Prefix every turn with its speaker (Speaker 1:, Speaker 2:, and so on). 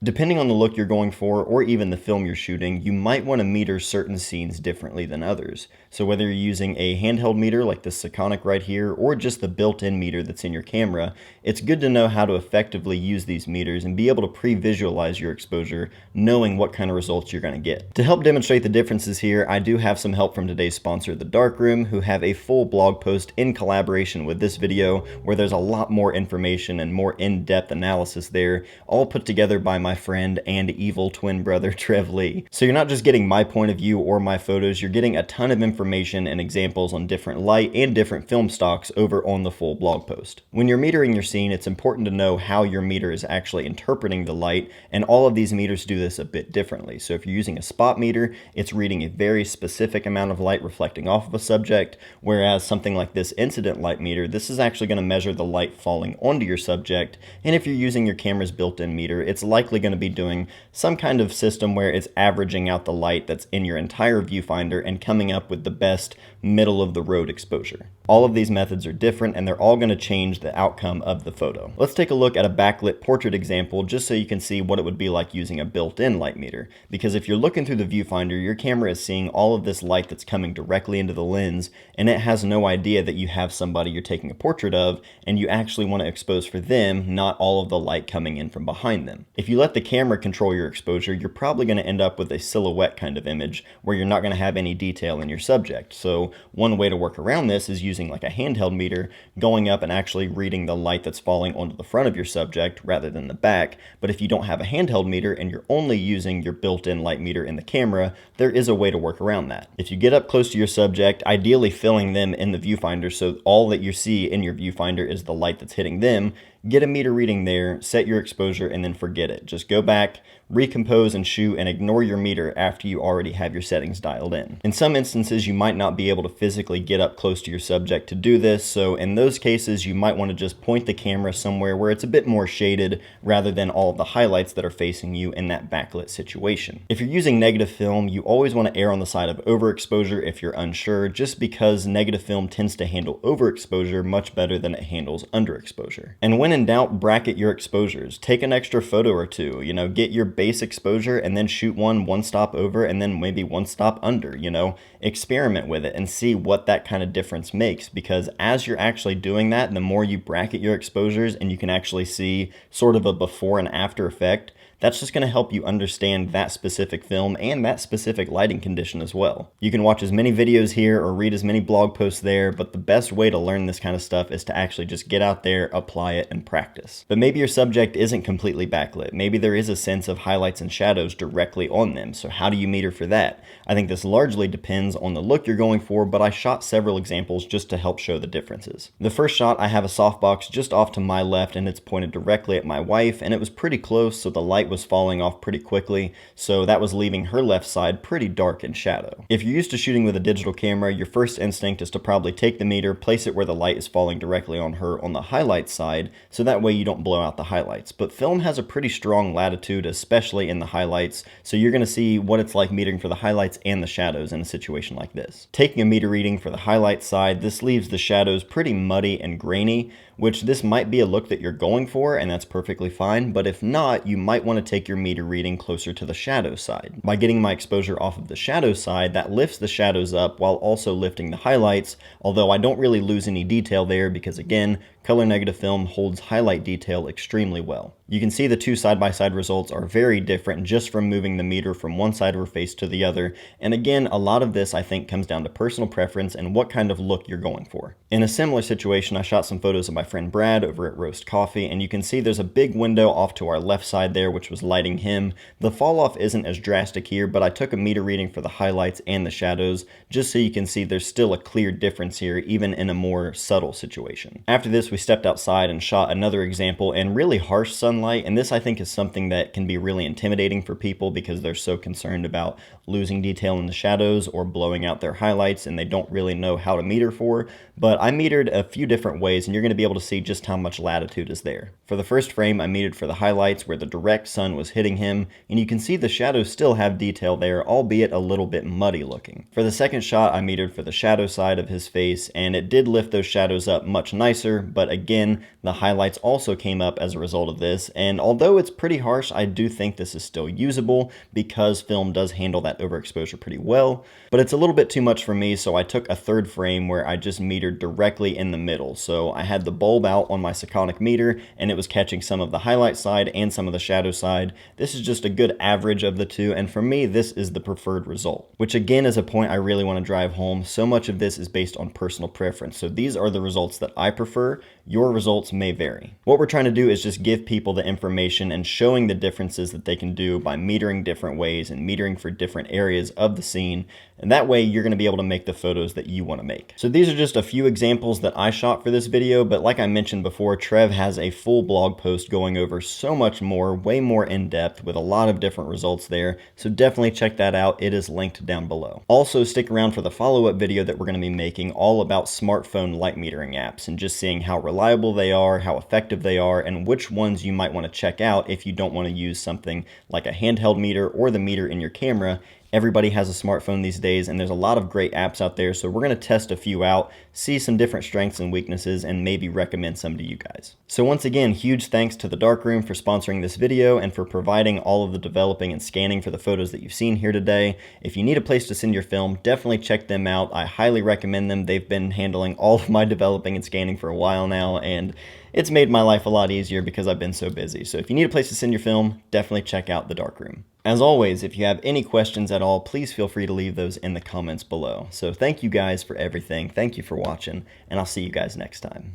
Speaker 1: Depending on the look you're going for, or even the film you're shooting, you might want to meter certain scenes differently than others. So whether you're using a handheld meter like the Sekonic right here, or just the built-in meter that's in your camera, it's good to know how to effectively use these meters and be able to pre-visualize your exposure, knowing what kind of results you're going to get. To help demonstrate the differences here, I do have some help from today's sponsor, The Darkroom, who have a full blog post in collaboration with this video, where there's a lot more information and more in-depth analysis there, all put together by my friend and evil twin brother Trev Lee. So you're not just getting my point of view or my photos, you're getting a ton of information and examples on different light and different film stocks over on the full blog post. When you're metering your scene, it's important to know how your meter is actually interpreting the light, and all of these meters do this a bit differently. So if you're using a spot meter, it's reading a very specific amount of light reflecting off of a subject, whereas something like this incident light meter, this is actually going to measure the light falling onto your subject, and if you're using your camera's built-in meter, it's likely going to be doing some kind of system where it's averaging out the light that's in your entire viewfinder and coming up with the best middle of the road exposure. All of these methods are different, and they're all going to change the outcome of the photo. Let's take a look at a backlit portrait example just so you can see what it would be like using a built-in light meter. Because if you're looking through the viewfinder, your camera is seeing all of this light that's coming directly into the lens, and it has no idea that you have somebody you're taking a portrait of, and you actually want to expose for them, not all of the light coming in from behind them. If you let the camera control your exposure, you're probably going to end up with a silhouette kind of image where you're not going to have any detail in your subject. So one way to work around this is using like a handheld meter, going up and actually reading the light that's falling onto the front of your subject rather than the back. But if you don't have a handheld meter and you're only using your built-in light meter in the camera, there is a way to work around that. If you get up close to your subject, ideally filling them in the viewfinder so all that you see in your viewfinder is the light that's hitting them, get a meter reading there, set your exposure, and then forget it. Just go back, recompose and shoot, and ignore your meter after you already have your settings dialed in. In some instances, you might not be able to physically get up close to your subject to do this, so in those cases, you might want to just point the camera somewhere where it's a bit more shaded rather than all of the highlights that are facing you in that backlit situation. If you're using negative film, you always want to err on the side of overexposure if you're unsure, just because negative film tends to handle overexposure much better than it handles underexposure. And when in doubt, bracket your exposures. Take an extra photo or two, get your base exposure and then shoot one stop over and then maybe one stop under, experiment with it and see what that kind of difference makes, because as you're actually doing that, the more you bracket your exposures and you can actually see sort of a before and after effect, that's just going to help you understand that specific film and that specific lighting condition as well. You can watch as many videos here or read as many blog posts there, but the best way to learn this kind of stuff is to actually just get out there, apply it, and practice. But maybe your subject isn't completely backlit. Maybe there is a sense of highlights and shadows directly on them. So how do you meter for that? I think this largely depends on the look you're going for, but I shot several examples just to help show the differences. The first shot, I have a softbox just off to my left and it's pointed directly at my wife, and it was pretty close, so the light was falling off pretty quickly, so that was leaving her left side pretty dark in shadow. If you're used to shooting with a digital camera, your first instinct is to probably take the meter, place it where the light is falling directly on her on the highlight side, so that way you don't blow out the highlights. But film has a pretty strong latitude, especially in the highlights, so you're going to see what it's like metering for the highlights and the shadows in a situation like this. Taking a meter reading for the highlight side, this leaves the shadows pretty muddy and grainy, which this might be a look that you're going for, and that's perfectly fine, but if not, you might want to take your meter reading closer to the shadow side. By getting my exposure off of the shadow side, that lifts the shadows up while also lifting the highlights, although I don't really lose any detail there because, again, color negative film holds highlight detail extremely well. You can see the two side-by-side results are very different just from moving the meter from one side of her face to the other, and again, a lot of this I think comes down to personal preference and what kind of look you're going for. In a similar situation, I shot some photos of my friend Brad over at Roast Coffee, and you can see there's a big window off to our left side there which was lighting him. The fall off isn't as drastic here, but I took a meter reading for the highlights and the shadows just so you can see there's still a clear difference here even in a more subtle situation. After this, we stepped outside and shot another example in really harsh sunlight, and this I think is something that can be really intimidating for people because they're so concerned about losing detail in the shadows or blowing out their highlights and they don't really know how to meter for. But I metered a few different ways, and you're going to be able able to see just how much latitude is there. For the first frame, I metered for the highlights where the direct sun was hitting him, and you can see the shadows still have detail there, albeit a little bit muddy looking. For the second shot, I metered for the shadow side of his face, and it did lift those shadows up much nicer, but again, the highlights also came up as a result of this, and although it's pretty harsh, I do think this is still usable because film does handle that overexposure pretty well, but it's a little bit too much for me, so I took a third frame where I just metered directly in the middle. So I had the bulb out on my Sekonic meter, and it was catching some of the highlight side and some of the shadow side. This is just a good average of the two, and for me, this is the preferred result, which again is a point I really want to drive home. So much of this is based on personal preference, so these are the results that I prefer. Your results may vary. What we're trying to do is just give people the information and showing the differences that they can do by metering different ways and metering for different areas of the scene, and that way you're going to be able to make the photos that you want to make. So these are just a few examples that I shot for this video, but like I mentioned before, Trev has a full blog post going over so much more, way more in depth with a lot of different results there, so definitely check that out. It is linked down below. Also stick around for the follow-up video that we're going to be making all about smartphone light metering apps and just seeing how reliable they are, how effective they are, and which ones you might want to check out if you don't want to use something like a handheld meter or the meter in your camera. Everybody has a smartphone these days, and there's a lot of great apps out there, so we're going to test a few out, see some different strengths and weaknesses, and maybe recommend some to you guys. So once again, huge thanks to The Darkroom for sponsoring this video and for providing all of the developing and scanning for the photos that you've seen here today. If you need a place to send your film, definitely check them out. I highly recommend them. They've been handling all of my developing and scanning for a while now, and it's made my life a lot easier because I've been so busy. So if you need a place to send your film, definitely check out The Darkroom. As always, if you have any questions at all, please feel free to leave those in the comments below. So thank you guys for everything. Thank you for watching, and I'll see you guys next time.